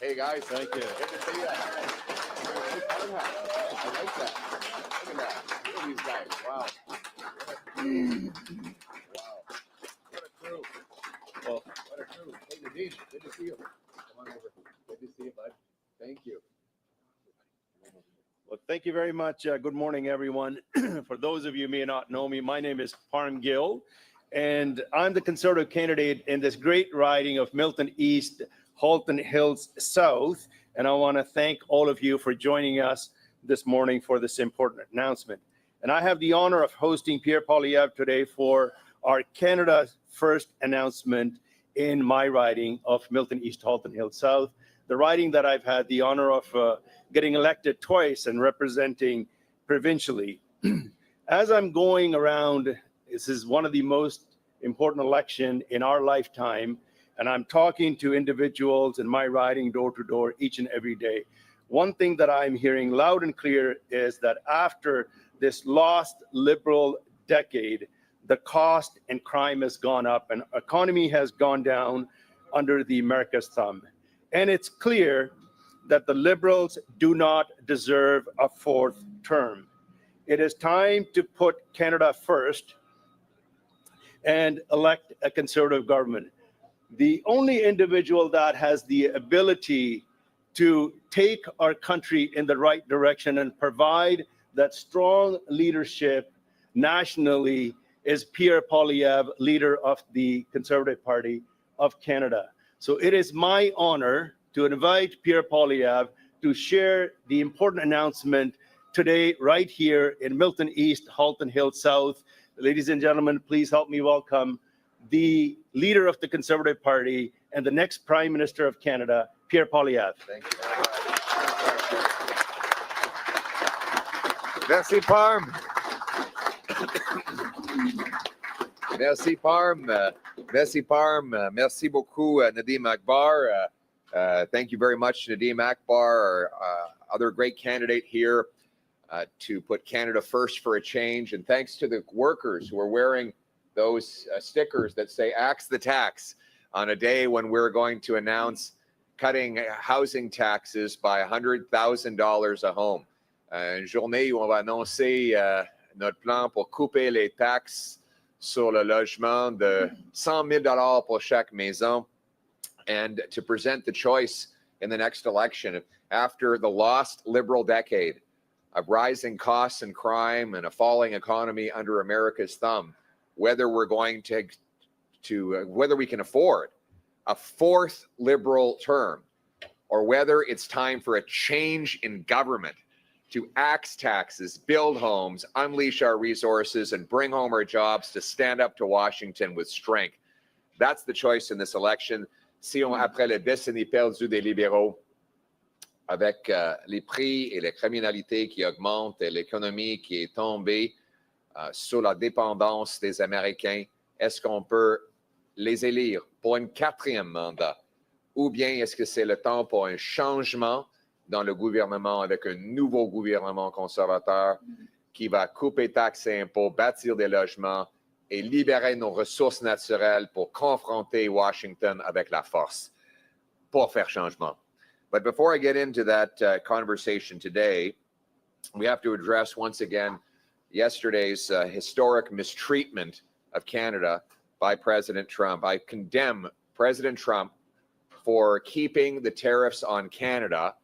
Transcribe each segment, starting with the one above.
Hey guys, Thank you. good to see you. I like that. Look at that. Look at these guys. Wow. Wow. What a crew. Well, What a crew. Hey Nadine, good to see you. Come on over. Good to see you, bud. Thank you. well, thank you very much. Good morning, everyone. For those of you who may not know me, my name is Parm Gill, and I'm the Conservative candidate in this great riding of Milton East, Halton Hills South. And I want to thank all of you for joining us this morning for this important announcement. And I have the honor of hosting Pierre Poilievre today for our Canada First announcement in my riding of Milton East, Halton Hills South, the riding that I've had the honor of getting elected twice and representing provincially. As I'm going around, this is one of the most important elections in our lifetime, and I'm talking to individuals in my riding door to door each and every day. One thing that I'm hearing loud and clear is that after this lost Liberal decade, the cost and crime has gone up and economy has gone down under the America's thumb. And it's clear that the Liberals do not deserve a fourth term. It is time to put Canada first and elect a Conservative government. The only individual that has the ability to take our country in the right direction and provide that strong leadership nationally is Pierre Poilievre, leader of the Conservative Party of Canada. So it is my honor to invite Pierre Poilievre to share the important announcement today right here in Milton East, Halton Hills South. Ladies and gentlemen, please help me welcome the leader of the Conservative Party and the next Prime Minister of Canada, Pierre Poilievre. Thank you very much. Merci, Parm. Merci, Parm. Merci, Parm. Merci beaucoup, Nadim Akbar. Thank you very much, Nadim Akbar, our other great candidate here to put Canada first for a change. And thanks to the workers who are wearing those stickers that say axe the tax on a day when we're going to announce cutting housing taxes by $100,000 a home. Une journée où on va annoncer notre plan pour couper les taxes sur le logement de $100,000 pour chaque maison, and to present the choice in the next election after the lost Liberal decade of rising costs and crime and a falling economy under America's thumb, whether we're going to whether we can afford a fourth Liberal term, or whether it's time for a change in government to axe taxes, build homes, unleash our resources, and bring home our jobs to stand up to Washington with strength. That's the choice in this election. Si on, après la décennie perdue des libéraux, avec les prix et la criminalité qui augmentent et l'économie qui est tombée sur la dépendance des Américains, est-ce qu'on peut les élire pour un quatrième mandat? Ou bien est-ce que c'est le temps pour un changement dans le gouvernement avec un nouveau gouvernement conservateur qui va couper taxes et impôts, bâtir des logements et libérer nos ressources naturelles pour confronter Washington avec la force pour faire changement? But before I get into that conversation today, we have to address once again yesterday's historic mistreatment of Canada by President Trump. I condemn President Trump for keeping the tariffs on Canada,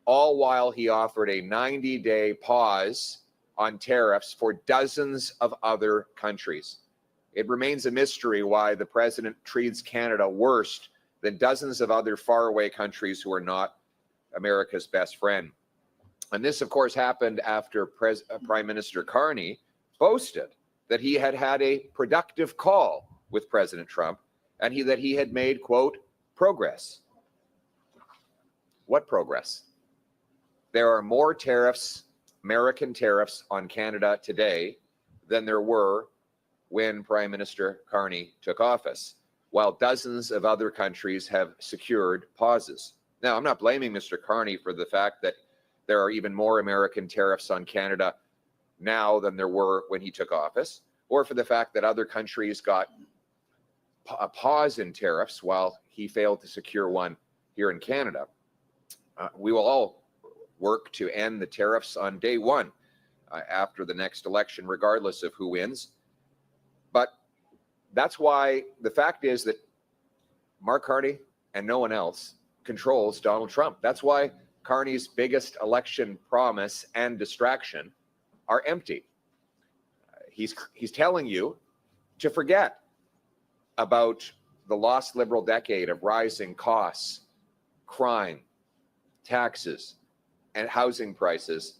all while he offered a 90-day pause on tariffs for dozens of other countries. It remains a mystery why the president treats Canada worse than dozens of other faraway countries who are not America's best friend. And this, of course, happened after Prime Minister Carney boasted that he had had a productive call with President Trump and that he had made, quote, progress. What progress? There are more tariffs, American tariffs on Canada today than there were when Prime Minister Carney took office, while dozens of other countries have secured pauses. Now, I'm not blaming Mr. Carney for the fact that there are even more American tariffs on Canada now than there were when he took office, or for the fact that other countries got a pause in tariffs while he failed to secure one here in Canada. We will all work to end the tariffs on day one after the next election, regardless of who wins. But that's why the fact is that Mark Carney and no one else controls Donald Trump. That's why Carney's biggest election promise and distraction are empty. He's telling you to forget about the lost Liberal decade of rising costs, crime, taxes, and housing prices,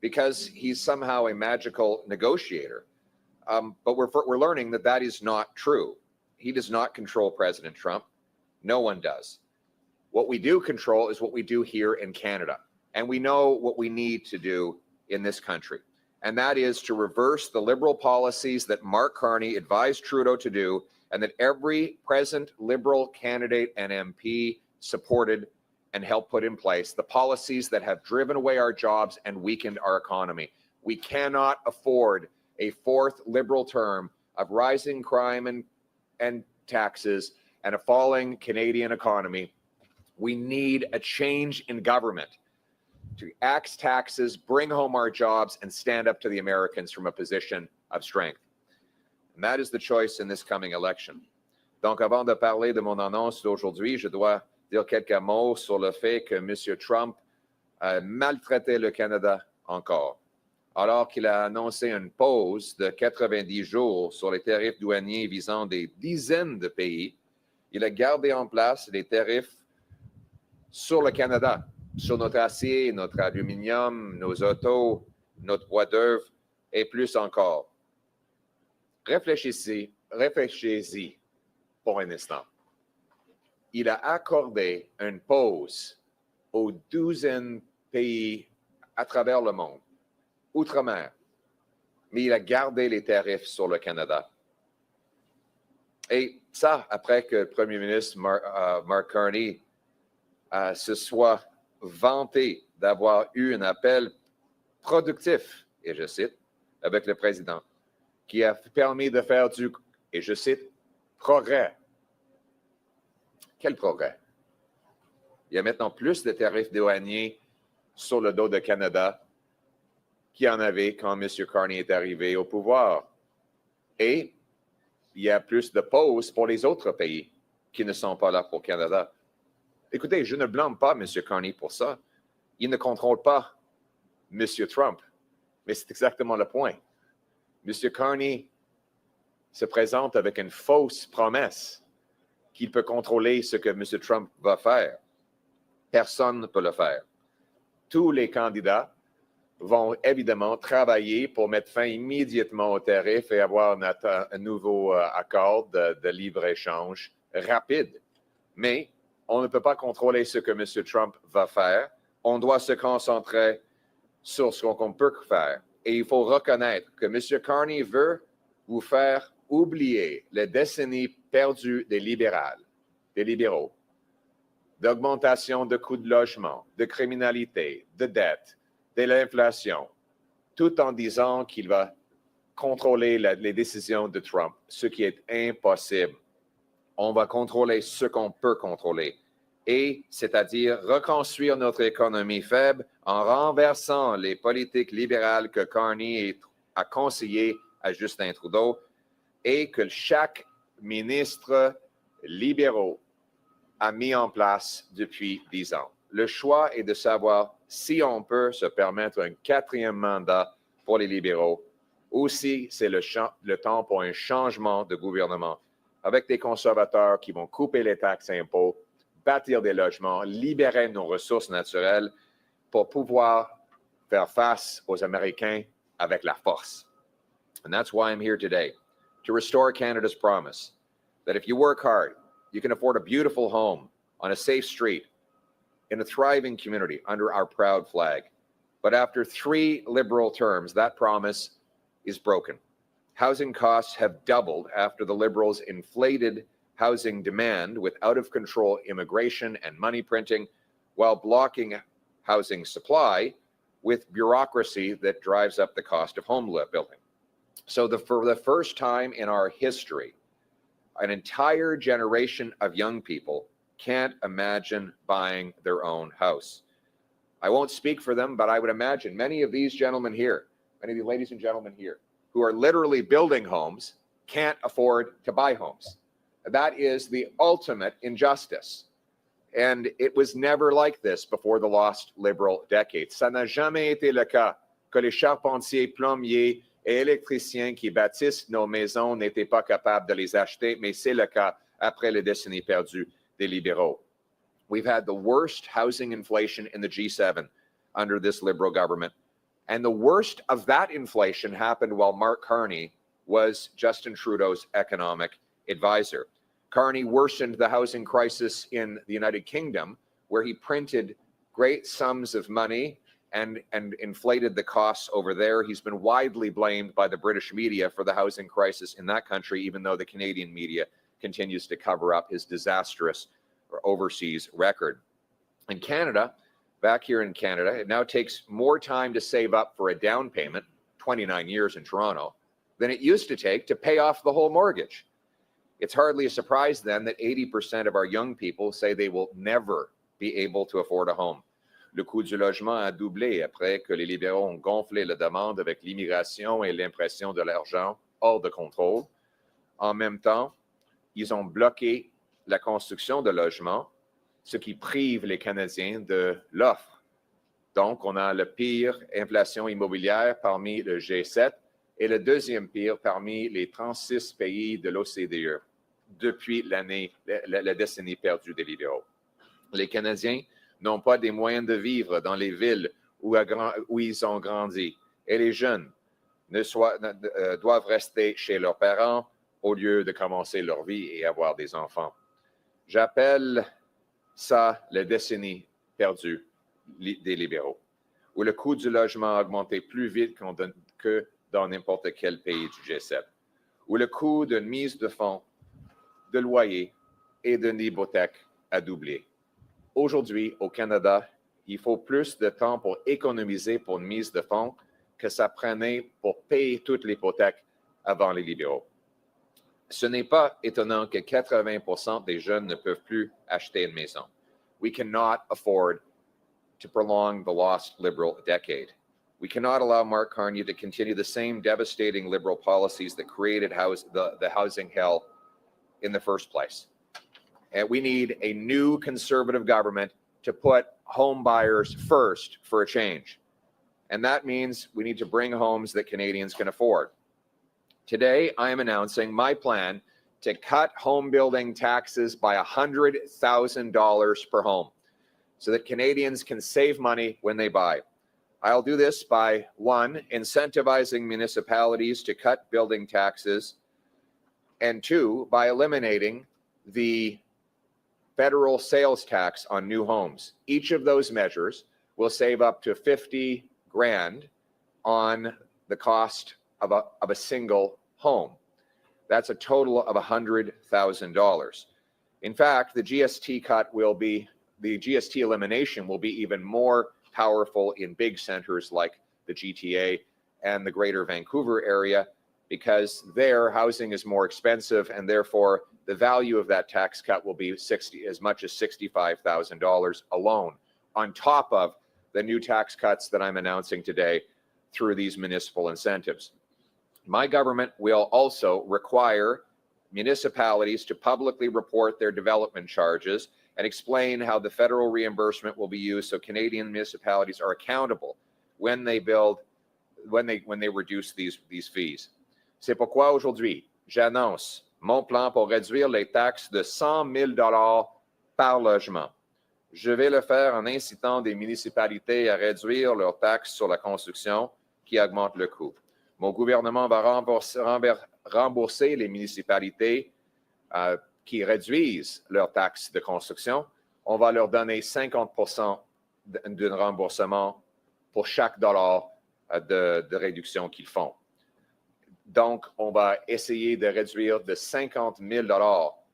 because he's somehow a magical negotiator. But we're learning that that is not true. He does not control President Trump. No one does. What we do control is what we do here in Canada. And we know what we need to do in this country. And that is to reverse the Liberal policies that Mark Carney advised Trudeau to do, and that every present Liberal candidate and MP supported and helped put in place, the policies that have driven away our jobs and weakened our economy. We cannot afford a fourth Liberal term of rising crime and taxes and a falling Canadian economy. We need a change in government to axe taxes, bring home our jobs, and stand up to the Americans from a position of strength. And that is the choice in this coming election. Donc, avant de parler de mon annonce d'aujourd'hui, je dois dire quelques mots sur le fait que M. Trump a maltraité le Canada encore. Alors qu'il a annoncé une pause de 90 jours sur les tarifs douaniers visant des dizaines de pays, il a gardé en place les tarifs sur le Canada, sur notre acier, notre aluminium, nos autos, notre bois d'œuvre et plus encore. Réfléchissez pour un instant. Il a accordé une pause aux 12 pays à travers le monde, outre-mer, mais il a gardé les tarifs sur le Canada. Et ça, après que le premier ministre Mark Carney se soit vanté d'avoir eu un appel productif, et je cite, avec le président, qui a permis de faire du, et je cite, progrès. Quel progrès? Il y a maintenant plus de tarifs douaniers sur le dos du Canada qu'il y en avait quand M. Carney est arrivé au pouvoir. Et il y a plus de pauses pour les autres pays qui ne sont pas là pour le Canada. Écoutez, je ne blâme pas M. Carney pour ça. Il ne contrôle pas M. Trump. Mais c'est exactement le point. M. Carney se présente avec une fausse promesse qu'il peut contrôler ce que M. Trump va faire. Personne ne peut le faire. Tous les candidats vont évidemment travailler pour mettre fin immédiatement aux tarifs et avoir un nouveau accord de libre-échange rapide. Mais on ne peut pas contrôler ce que M. Trump va faire. On doit se concentrer sur ce qu'on peut faire. Et il faut reconnaître que M. Carney veut vous faire oublier les décennies perdues des libéraux, d'augmentation de coûts de logement, de criminalité, de dette, de l'inflation, tout en disant qu'il va contrôler les décisions de Trump, ce qui est impossible. On va contrôler ce qu'on peut contrôler, et c'est-à-dire reconstruire notre économie faible en renversant les politiques libérales que Carney a conseillées à Justin Trudeau et que chaque ministre libéraux a mis en place depuis 10 ans. Le choix est de savoir si on peut se permettre un 4e mandat pour les libéraux ou si c'est le temps pour un changement de gouvernement avec des conservateurs qui vont couper les taxes et impôts bâtir des logements, libérer nos ressources naturelles pour pouvoir faire face aux Américains avec la force. And that's why I'm here today, to restore Canada's promise that if you work hard, you can afford a beautiful home on a safe street in a thriving community under our proud flag. But after 3 Liberal terms, that promise is broken. Housing costs have doubled after the Liberals inflated housing demand with out-of-control immigration and money printing, while blocking housing supply with bureaucracy that drives up the cost of home building. So for the first time in our history, an entire generation of young people can't imagine buying their own house. I won't speak for them, but I would imagine many of these gentlemen here, many of the ladies and gentlemen here, who are literally building homes, can't afford to buy homes. That is the ultimate injustice. And it was never like this before the lost Liberal decade. Ça n'a jamais été le cas que les charpentiers, plombiers et électriciens qui bâtissent nos maisons n'étaient pas capables de les acheter, mais c'est le cas après les décennies perdues des libéraux. We've had the worst housing inflation in the G7 under this Liberal government. And the worst of that inflation happened while Mark Carney was Justin Trudeau's economic advisor. Carney worsened the housing crisis in the United Kingdom, where he printed great sums of money and inflated the costs over there. He's been widely blamed by the British media for the housing crisis in that country, even though the Canadian media continues to cover up his disastrous overseas record. In Canada, back here in Canada, it now takes more time to save up for a down payment, 29 years in Toronto, than it used to take to pay off the whole mortgage. It's hardly a surprise then that 80% of our young people say they will never be able to afford a home. Le coût du logement a doublé après que les libéraux ont gonflé la demande avec l'immigration et l'impression de l'argent hors de contrôle. En même temps, ils ont bloqué la construction de logements, ce qui prive les Canadiens de l'offre. Donc, on a la pire inflation immobilière parmi le G7 et le deuxième pire parmi les 36 pays de l'OCDE depuis la décennie perdue des libéraux. Les Canadiens n'ont pas des moyens de vivre dans les villes où ils ont grandi et les jeunes doivent rester chez leurs parents au lieu de commencer leur vie et avoir des enfants. J'appelle ça la décennie perdue des libéraux, où le coût du logement a augmenté plus vite que dans n'importe quel pays du G7, où le coût d'une mise de fonds, de loyer et d'une hypothèque a doublé. Aujourd'hui, au Canada, il faut plus de temps pour économiser pour une mise de fonds que ça prenait pour payer toute l'hypothèque avant les libéraux. Ce n'est pas étonnant que 80% des jeunes ne peuvent plus acheter une maison. We cannot afford to prolong the lost Liberal decade. We cannot allow Mark Carney to continue the same devastating Liberal policies that created the housing hell in the first place. And we need a new Conservative government to put home buyers first for a change. And that means we need to bring homes that Canadians can afford. Today, I am announcing my plan to cut home building taxes by $100,000 per home so that Canadians can save money when they buy. I'll do this by, 1, incentivizing municipalities to cut building taxes, and 2, by eliminating the federal sales tax on new homes. Each of those measures will save up to $50,000 on the cost of a single home. That's a total of $100,000. In fact, the GST elimination will be even more powerful in big centers like the GTA and the Greater Vancouver area, because there housing is more expensive, and therefore the value of that tax cut will be as much as $65,000 alone, on top of the new tax cuts that I'm announcing today through these municipal incentives. My government will also require municipalities to publicly report their development charges and explain how the federal reimbursement will be used so Canadian municipalities are accountable when they reduce these fees. C'est pourquoi aujourd'hui, j'annonce mon plan pour réduire les taxes de $100,000 par logement. Je vais le faire en incitant des municipalités à réduire leurs taxes sur la construction qui augmentent le coût. Mon gouvernement va rembourser les municipalités qui réduisent leurs taxes de construction. On va leur donner 50% d'un remboursement pour chaque dollar de réduction qu'ils font. Donc, on va essayer de réduire de 50 000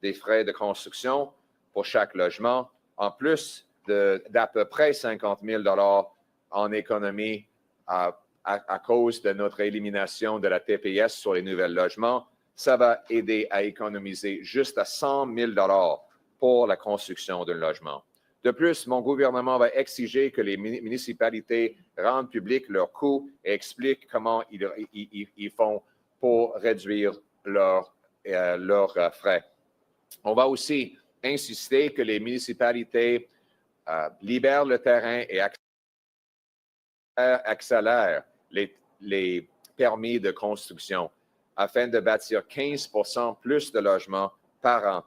des frais de construction pour chaque logement, en plus d'à peu près 50 000 en économie à cause de notre élimination de la TPS sur les nouveaux logements. Ça va aider à économiser juste à 100 000 pour la construction d'un logement. De plus, mon gouvernement va exiger que les municipalités rendent public leurs coûts et expliquent comment ils font pour réduire leurs frais. On va aussi insister que les municipalités libèrent le terrain et accélèrent les permis de construction afin de bâtir 15% plus de logements par an.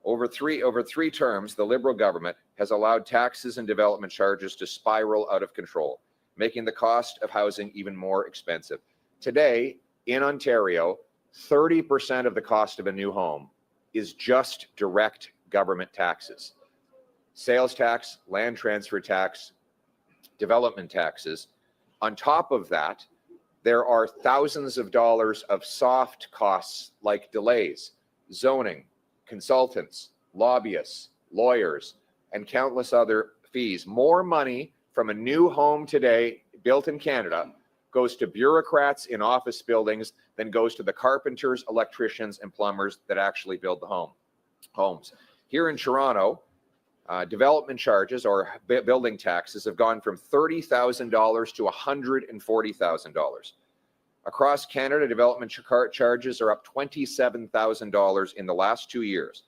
Over three terms, the Liberal government has allowed taxes and development charges to spiral out of control, making the cost of housing even more expensive. Today, in Ontario, 30% of the cost of a new home is just direct government taxes. Sales tax, land transfer tax, development taxes. On top of that, there are thousands of dollars of soft costs like delays, zoning, consultants, lobbyists, lawyers, and countless other fees. More money from a new home today built in Canada goes to bureaucrats in office buildings than goes to the carpenters, electricians, and plumbers that actually build the homes. Here in Toronto, development charges or building taxes have gone from $30,000 to $140,000. Across Canada, development charges are up $27,000 in the last 2 years.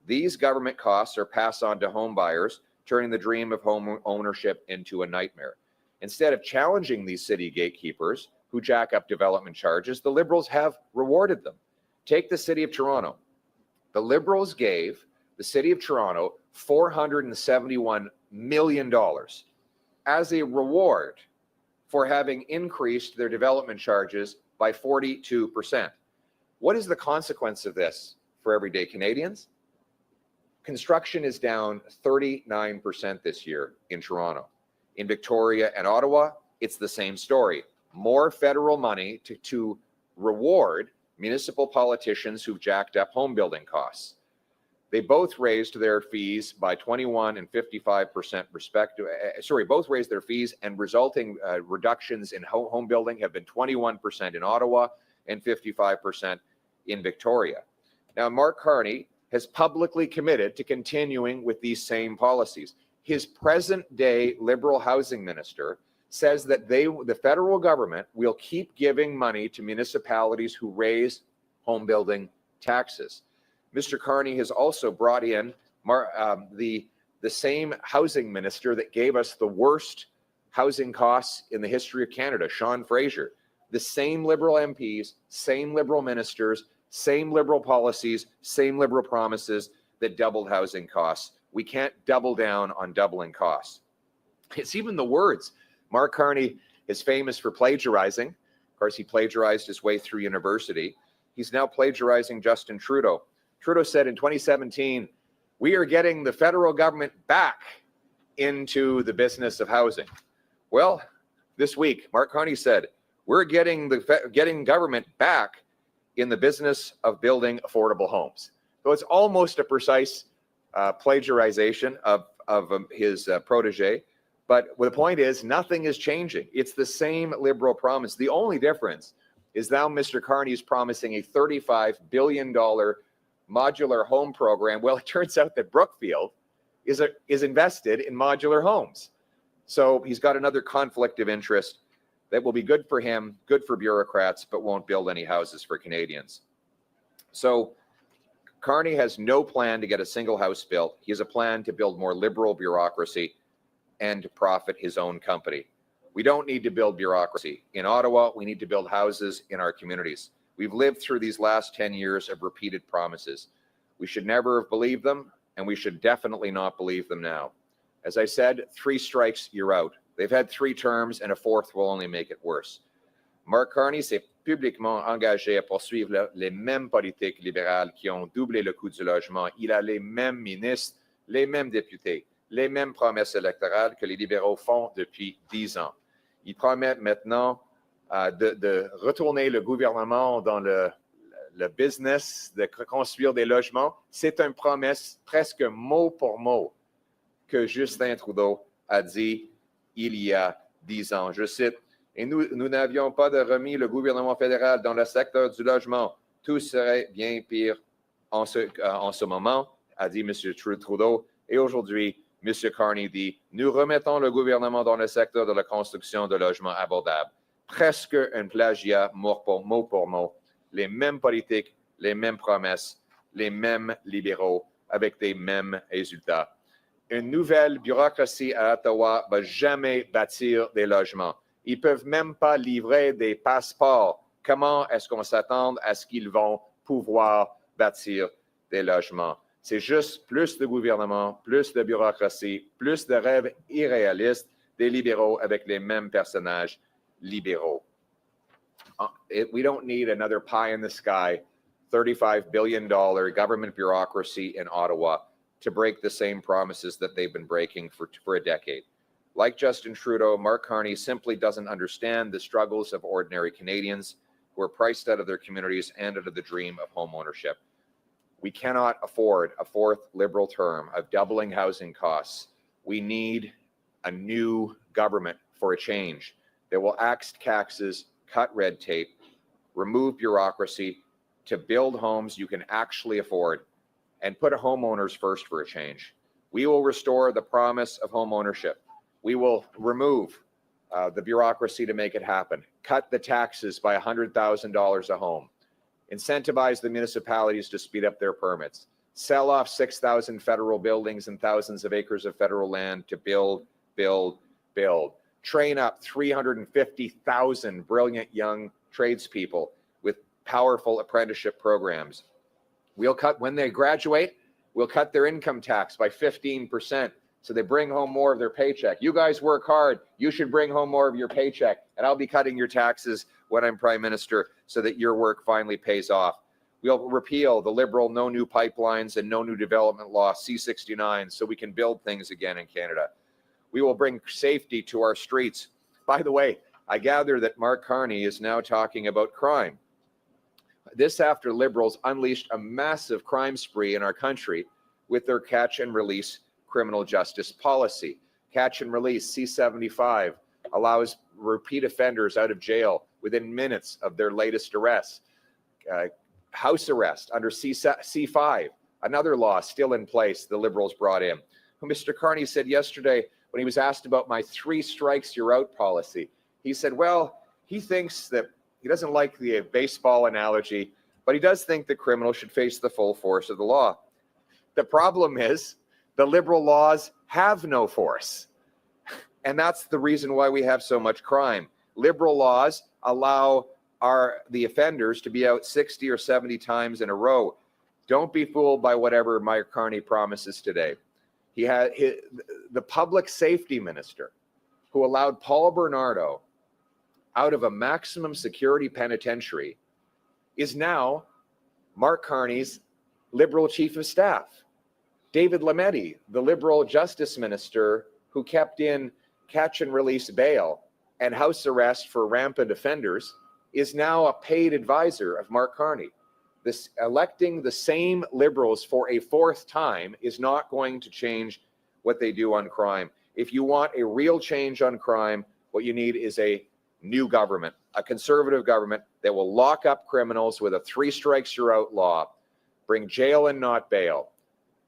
These government costs are passed on to home buyers, turning the dream of home ownership into a nightmare. Instead of challenging these city gatekeepers who jack up development charges, the Liberals have rewarded them. Take the City of Toronto. The Liberals gave the City of Toronto $471 million as a reward for having increased their development charges by 42%. What is the consequence of this for everyday Canadians? Construction is down 39% this year in Toronto. In Victoria and Ottawa, it's the same story. More federal money to reward municipal politicians who've jacked up home building costs. They both raised their fees by 21 and 55% both raised their fees, and resulting reductions in home building have been 21% in Ottawa and 55% in Victoria. Now, Mark Carney has publicly committed to continuing with these same policies. His present-day Liberal housing minister says that the federal government will keep giving money to municipalities who raise home building taxes. Mr. Carney has also brought in the same housing minister that gave us the worst housing costs in the history of Canada, Sean Fraser. The same Liberal MPs, same Liberal ministers, same Liberal policies, same Liberal promises that doubled housing costs. We can't double down on doubling costs. It's even the words. Mark Carney is famous for plagiarizing. Of course, he plagiarized his way through university. He's now plagiarizing Justin Trudeau. Trudeau said in 2017, we are getting the federal government back into the business of housing. Well, this week, Mark Carney said, we're getting government back in the business of building affordable homes. So it's almost a precise plagiarization of his protege. But the point is, nothing is changing. It's the same Liberal promise. The only difference is now Mr. Carney is promising a $35 billion modular home program. Well, it turns out that Brookfield is invested in modular homes. So he's got another conflict of interest that will be good for him, good for bureaucrats, but won't build any houses for Canadians. So Carney has no plan to get a single house built. He has a plan to build more liberal bureaucracy and to profit his own company. We don't need to build bureaucracy. In Ottawa, we need to build houses in our communities. We've lived through these last 10 years of repeated promises. We should never have believed them. and we should definitely not believe them now. As I said, 3 strikes, you're out. They've had 3 terms, and a 4th will only make it worse. Mark Carney s'est publiquement engagé à poursuivre les mêmes politiques libérales qui ont doublé le coût du logement. Il a les mêmes ministres, les mêmes députés, les mêmes promesses électorales que les libéraux font depuis 10 ans. Il promet maintenant de retourner le gouvernement dans le business de construire des logements. C'est une promesse presque mot pour mot que Justin Trudeau a dit il y a 10 ans. Je cite, « Et nous n'avions pas de remis le gouvernement fédéral dans le secteur du logement. Tout serait bien pire en ce moment, a dit M. Trudeau. Et aujourd'hui, M. Carney dit, nous remettons le gouvernement dans le secteur de la construction de logements abordables. Presque un plagiat mot pour mot. Les mêmes politiques, les mêmes promesses, les mêmes libéraux avec des mêmes résultats. Une nouvelle bureaucratie à Ottawa ne va jamais bâtir des logements. Ils ne peuvent même pas livrer des passeports. Comment est-ce qu'on s'attend à ce qu'ils vont pouvoir bâtir des logements? C'est juste plus de gouvernement, plus de bureaucratie, plus de rêves irréalistes des libéraux avec les mêmes personnages libéraux. We don't need another pie-in-the-sky, $35 billion government bureaucracy in Ottawa to break the same promises that they've been breaking for a decade. Like Justin Trudeau, Mark Carney simply doesn't understand the struggles of ordinary Canadians who are priced out of their communities and out of the dream of home ownership. We cannot afford a 4th Liberal term of doubling housing costs. We need a new government for a change that will axe taxes, cut red tape, remove bureaucracy to build homes you can actually afford and put homeowners first for a change. We will restore the promise of home ownership. We will remove the bureaucracy to make it happen, cut the taxes by $100,000 a home, incentivize the municipalities to speed up their permits, sell off 6,000 federal buildings and thousands of acres of federal land to build, train up 350,000 brilliant young tradespeople with powerful apprenticeship programs. We'll cut, when they graduate, we'll cut their income tax by 15%. So they bring home more of their paycheck. You guys work hard. You should bring home more of your paycheck. And I'll be cutting your taxes when I'm Prime Minister so that your work finally pays off. We'll repeal the Liberal No New Pipelines and No New Development Law, C-69, so we can build things again in Canada. We will bring safety to our streets. By the way, I gather that Mark Carney is now talking about crime. This after Liberals unleashed a massive crime spree in our country with their catch and release criminal justice policy. Catch and release, C-75, allows repeat offenders out of jail within minutes of their latest arrest. House arrest under C-5, another law still in place the Liberals brought in. Mr. Carney said yesterday when he was asked about my 3 strikes you're out policy, he said, well, he thinks that he doesn't like the baseball analogy, but he does think that criminals should face the full force of the law. The problem is the Liberal laws have no force. And that's the reason why we have so much crime. Liberal laws allow the offenders to be out 60 or 70 times in a row. Don't be fooled by whatever Mark Carney promises today. He had the public safety minister who allowed Paul Bernardo out of a maximum security penitentiary is now Mark Carney's Liberal chief of staff. David Lametti, the Liberal justice minister who kept in catch and release bail and house arrest for rampant offenders, is now a paid advisor of Mark Carney. This electing the same Liberals for a 4th time is not going to change what they do on crime. If you want a real change on crime, what you need is a new government, a conservative government that will lock up criminals with a 3 strikes you're out law, bring jail and not bail,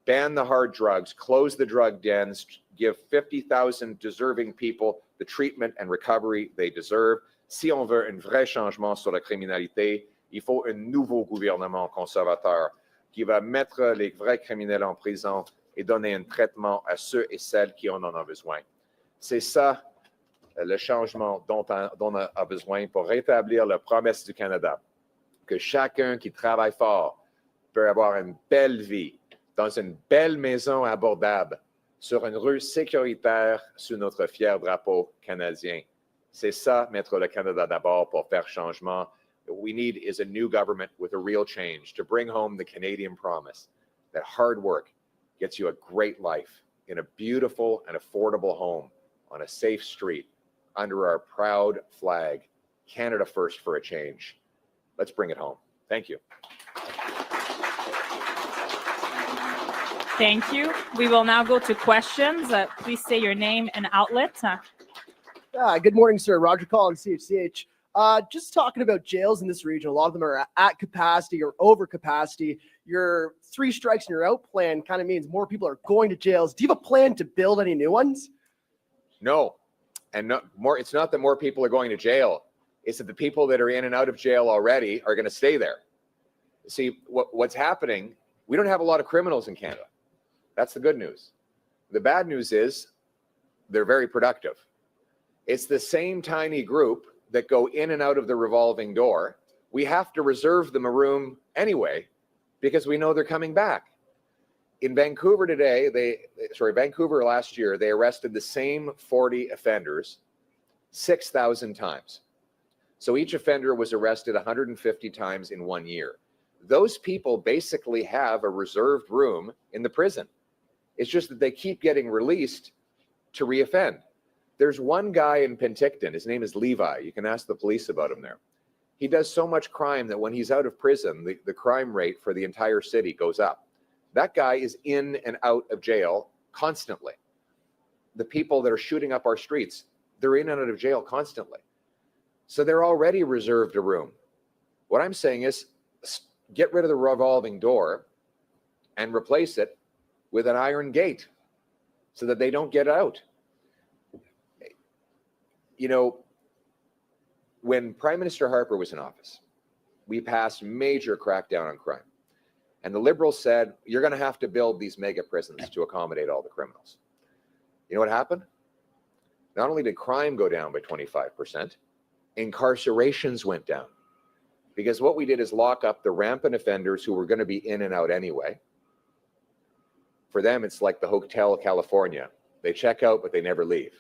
ban the hard drugs, close the drug dens, give 50,000 deserving people the treatment and recovery they deserve. Si on veut un vrai changement sur la criminalité, il faut un nouveau gouvernement conservateur qui va mettre les vrais criminels en prison et donner un traitement à ceux et celles qui en ont besoin. C'est ça le changement dont on a besoin pour rétablir la promesse du Canada, que chacun qui travaille fort peut avoir une belle vie dans une belle maison abordable, sur une rue sécuritaire sous notre fier drapeau canadien. C'est ça, mettre le Canada d'abord pour faire changement. What we need is a new government with a real change to bring home the Canadian promise that hard work gets you a great life in a beautiful and affordable home on a safe street under our proud flag. Canada first for a change. Let's bring it home. Thank you. Thank you. We will now go to questions. Please say your name and outlet. Good morning, sir. Roger Collins, CHCH. Just talking about jails in this region, a lot of them are at capacity or over capacity. Your 3 strikes and you're out plan kind of means more people are going to jails. Do you have a plan to build any new ones? No, and not more. It's not that more people are going to jail. It's that the people that are in and out of jail already are going to stay there. See, what's happening, we don't have a lot of criminals in Canada. That's the good news. The bad news is they're very productive. It's the same tiny group that go in and out of the revolving door. We have to reserve them a room anyway because we know they're coming back. In Vancouver today, Vancouver last year, they arrested the same 40 offenders 6,000 times. So each offender was arrested 150 times in 1 year. Those people basically have a reserved room in the prison. It's just that they keep getting released to reoffend. There's one guy in Penticton, his name is Levi. You can ask the police about him there. He does so much crime that when he's out of prison, the crime rate for the entire city goes up. That guy is in and out of jail constantly. The people that are shooting up our streets, they're in and out of jail constantly. So they're already reserved a room. What I'm saying is get rid of the revolving door and replace it with an iron gate so that they don't get out. You know, when Prime Minister Harper was in office, we passed major crackdown on crime. And the Liberals said, you're going to have to build these mega prisons to accommodate all the criminals. You know what happened? Not only did crime go down by 25%, incarcerations went down. Because what we did is lock up the rampant offenders who were going to be in and out anyway. For them, it's like the Hotel California. They check out, but they never leave.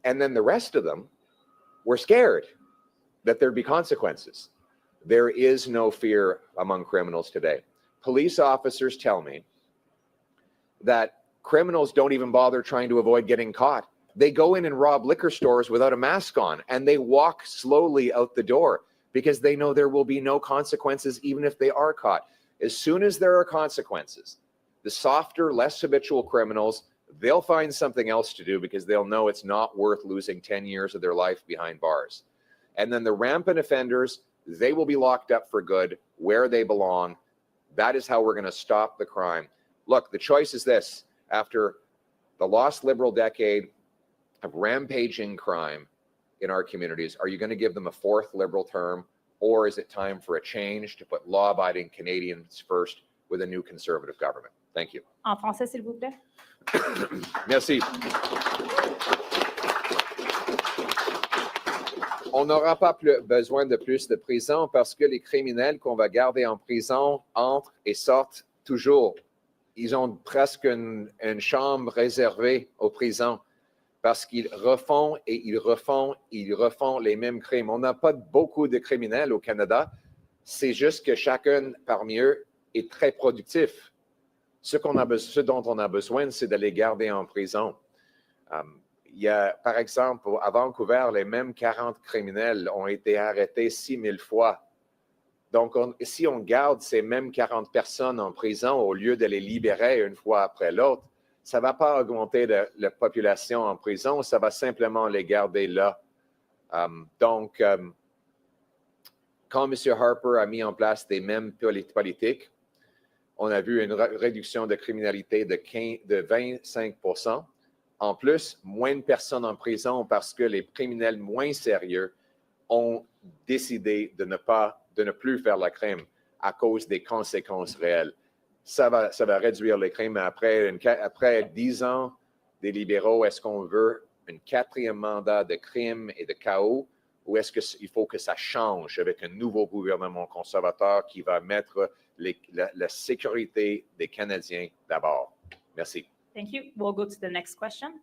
And then the rest of them were scared that there'd be consequences. There is no fear among criminals today. Police officers tell me that criminals don't even bother trying to avoid getting caught. They go in and rob liquor stores without a mask on, and they walk slowly out the door because they know there will be no consequences even if they are caught. As soon as there are consequences, the softer, less habitual criminals, they'll find something else to do because they'll know it's not worth losing 10 years of their life behind bars. And then the rampant offenders, they will be locked up for good where they belong. That is how we're going to stop the crime. Look, the choice is this. After the lost Liberal decade of rampaging crime in our communities, are you going to give them a 4th Liberal term, or is it time for a change to put law-abiding Canadians first with a new Conservative government? Thank you. En français, s'il vous plaît. Merci. On n'aura pas besoin de plus de prisons parce que les criminels qu'on va garder en prison entrent et sortent toujours. Ils ont presque une chambre réservée aux prisons parce qu'ils refont et ils refont les mêmes crimes. On n'a pas beaucoup de criminels au Canada. C'est juste que chacun parmi eux est très productif. Ce dont on a besoin, c'est de les garder en prison. Il y a, par exemple, à Vancouver, les mêmes 40 criminels ont été arrêtés 6000 fois. Donc, si on garde ces mêmes 40 personnes en prison au lieu de les libérer une fois après l'autre, ça ne va pas augmenter la population en prison, ça va simplement les garder là. Donc, quand M. Harper a mis en place des mêmes politiques, on a vu une réduction de criminalité de 25%. En plus, moins de personnes en prison parce que les criminels moins sérieux ont décidé de ne plus faire la crime à cause des conséquences réelles. Ça va réduire les crimes. Après 10 ans des libéraux, est-ce qu'on veut un 4e mandat de crime et de chaos, ou est-ce qu'il faut que ça change avec un nouveau gouvernement conservateur qui va mettre la sécurité des Canadiens d'abord. Merci. Thank you. We'll go to the next question.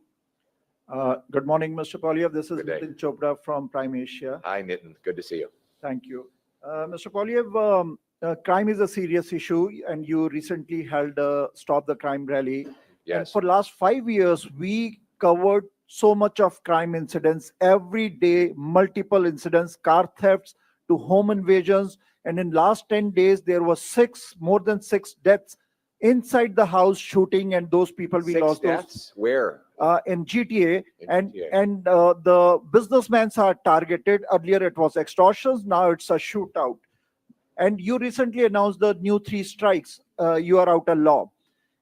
Good morning, Mr. Poilievre. This is Good day. Milton Chopra from Prime Asia. Hi, Nitin. Good to see you. Thank you. Mr. Poilievre, crime is a serious issue, and you recently held a Stop the Crime rally. And Yes. for last 5 years, we covered so much of crime incidents every day, multiple incidents, car thefts to home invasions. And in last 10 days, there was more than six deaths inside the house shooting, and those people we Six lost deaths? Where? in GTA. In And GTA. the businessmen are targeted. Earlier it was extortions, now it's a shootout. And you recently announced the new 3 strikes. You are out of law.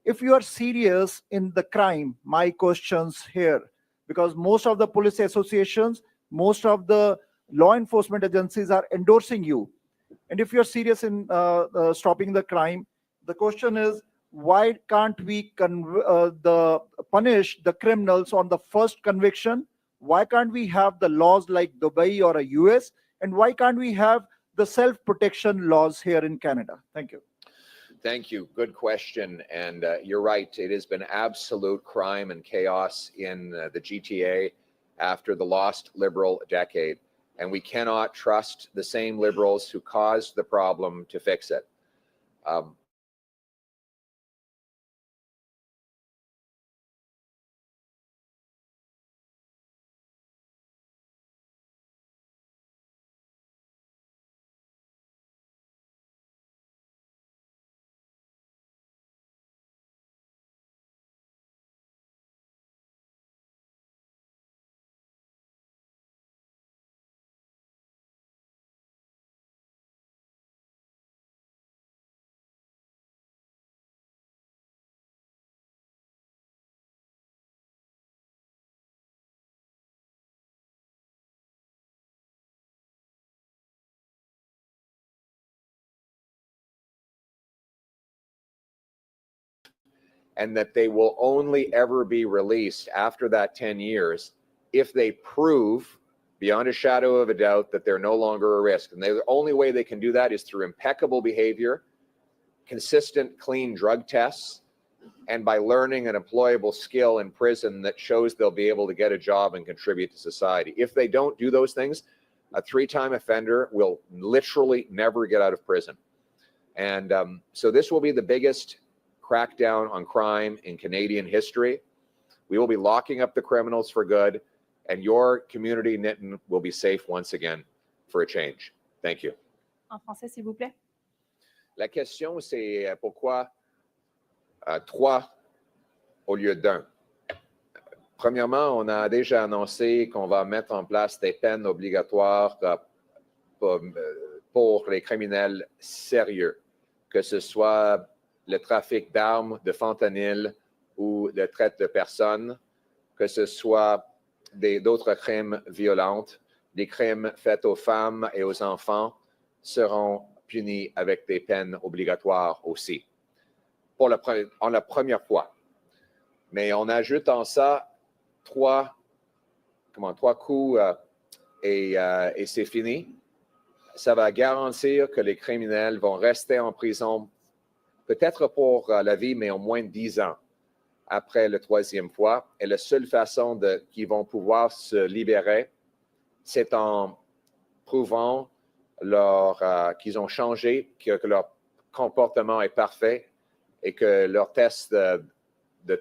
If you are serious in the crime, my questions here, because most of the police associations, most of the law enforcement agencies are endorsing you. And if you're serious in stopping the crime, the question is, why can't we punish the criminals on the first conviction? Why can't we have the laws like Dubai or a US? And why can't we have the self-protection laws here in Canada? Thank you. Thank you. Good question. And you're right. It has been absolute crime and chaos in the GTA after the lost Liberal decade. And we cannot trust the same Liberals who caused the problem to fix it. And that they will only ever be released after that 10 years if they prove beyond a shadow of a doubt that they're no longer a risk. And the only way they can do that is through impeccable behavior, consistent, clean drug tests, and by learning an employable skill in prison that shows they'll be able to get a job and contribute to society. If they don't do those things, a 3-time offender will literally never get out of prison. And so this will be the biggest crackdown on crime in Canadian history. We will be locking up the criminals for good, and your community, Nitin, will be safe once again for a change. Thank you. En français, s'il vous plaît. La question, c'est pourquoi 3 au lieu d'1? Premièrement, on a déjà annoncé qu'on va mettre en place des peines obligatoires pour les criminels sérieux, que ce soit le trafic d'armes, de fentanyl ou de traite de personnes, que ce soit d'autres crimes violents, les crimes faits aux femmes et aux enfants seront punis avec des peines obligatoires aussi. En la première fois. Mais on ajoute en ça 3 coups et c'est fini. Ça va garantir que les criminels vont rester en prison peut-être pour la vie, mais au moins 10 ans après la 3e fois. Et la seule façon qu'ils vont pouvoir se libérer, c'est en prouvant qu'ils ont changé, que leur comportement est parfait et que leur test le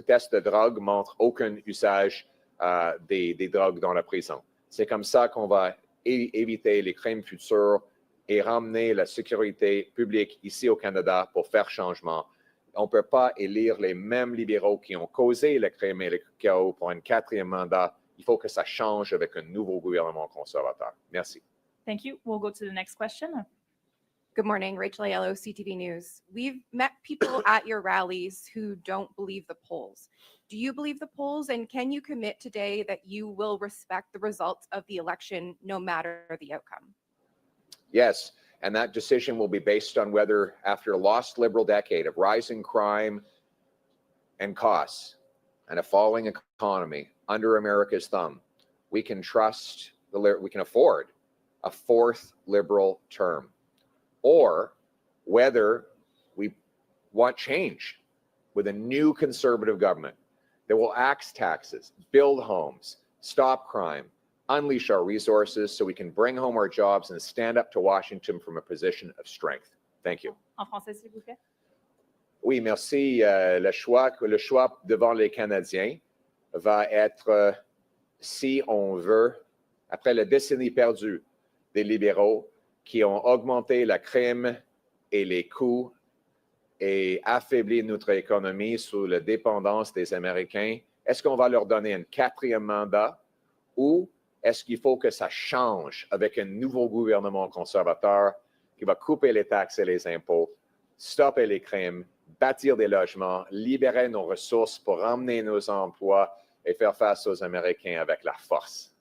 test de drogue montre aucun usage des drogues dans la prison. C'est comme ça qu'on va éviter les crimes futurs et ramener la sécurité publique ici au Canada pour faire changement. On ne peut pas élire les mêmes libéraux qui ont causé le crime et le chaos pour un 4e mandat. Il faut que ça change avec un nouveau gouvernement conservateur. Merci. Thank you. We'll go to the next question. Good morning, Rachel Aiello, CTV News. We've met people at your rallies who don't believe the polls. Do you believe the polls, and can you commit today that you will respect the results of the election no matter the outcome? Yes, and that decision will be based on whether, after a lost Liberal decade of rising crime and costs and a falling economy under America's thumb, we can afford a 4th Liberal term. or whether we want change with a new conservative government that will axe taxes, build homes, stop crime, unleash our resources so we can bring home our jobs and stand up to Washington from a position of strength. Thank you. En français, s'il vous plaît. Oui, merci. Le choix devant les Canadiens va être, si on veut, après la décennie perdue des libéraux qui ont augmenté la crime et les coûts et affaibli notre économie sous la dépendance des Américains, est-ce qu'on va leur donner un 4e mandat ou est-ce qu'il faut que ça change avec un nouveau gouvernement conservateur qui va couper les taxes et les impôts, stopper les crimes, bâtir des logements, libérer nos ressources pour ramener nos emplois et faire face aux Américains avec la force?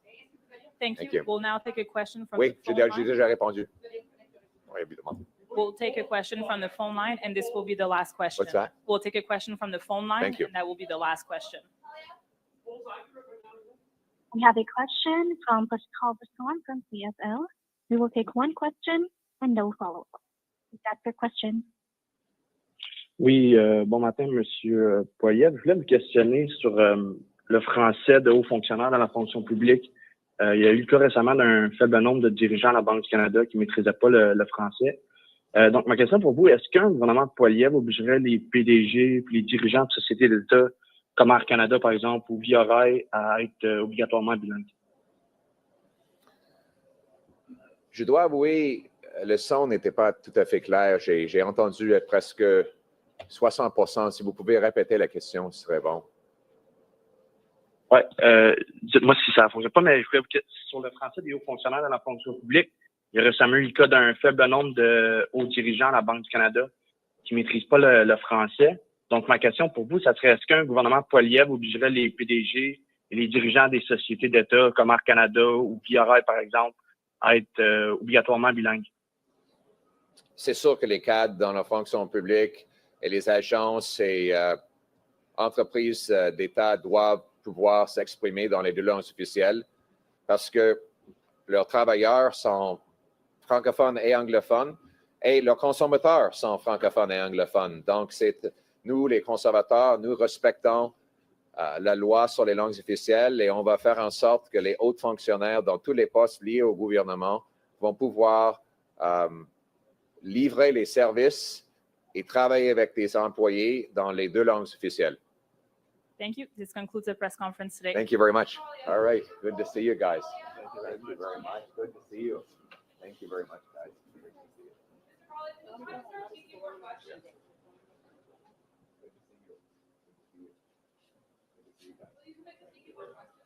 Thank Thank you. you. We'll now take a question from Oui, the phone j'ai line. déjà répondu. Oui, évidemment. We'll take a question from the phone line, and this will be the last question. What's that? We'll take a question from the phone line, Thank you. and that will be the last question. We have a question from Pascal Basson from CSL. We will take one question and no follow-up. Is that your question? Oui, bon matin, Monsieur Poilievre. Je voulais vous questionner sur le français de hauts fonctionnaires dans la fonction publique. Il y a eu le cas récemment d'un faible nombre de dirigeants à la Banque du Canada qui ne maîtrisaient pas le français. Donc, ma question pour vous, est-ce qu'un gouvernement Poilievre obligerait les PDG et les dirigeants de sociétés d'État comme Air Canada, par exemple, ou Via Rail à être obligatoirement bilingues? Je dois avouer, le son n'était pas tout à fait clair. J'ai entendu presque 60%. Si vous pouvez répéter la question, ce serait bon. Oui, dites-moi si ça ne fonctionne pas, mais je voulais vous questionner sur le français des hauts fonctionnaires dans la fonction publique. Il y a récemment eu le cas d'un faible nombre de hauts dirigeants à la Banque du Canada qui ne maîtrisent pas le français. Donc, ma question pour vous, ça serait est-ce qu'un gouvernement Poilievre obligerait les PDG et les dirigeants des sociétés d'État comme Air Canada ou Via Rail, par exemple, à être obligatoirement bilingues? C'est sûr que les cadres dans la fonction publique et les agences et entreprises d'État doivent pouvoir s'exprimer dans les 2 langues officielles parce que leurs travailleurs sont francophones et anglophones et leurs consommateurs sont francophones et anglophones. Donc, nous, les conservateurs, nous respectons la loi sur les langues officielles et on va faire en sorte que les hauts fonctionnaires dans tous les postes liés au gouvernement vont pouvoir livrer les services et travailler avec des employés dans les 2 langues officielles. Thank you. This concludes the press conference today. Thank you very much. All right. Good to see you guys. Thank you very much. Good to see you. Thank you very much, guys. Good to see you. Good to see you guys.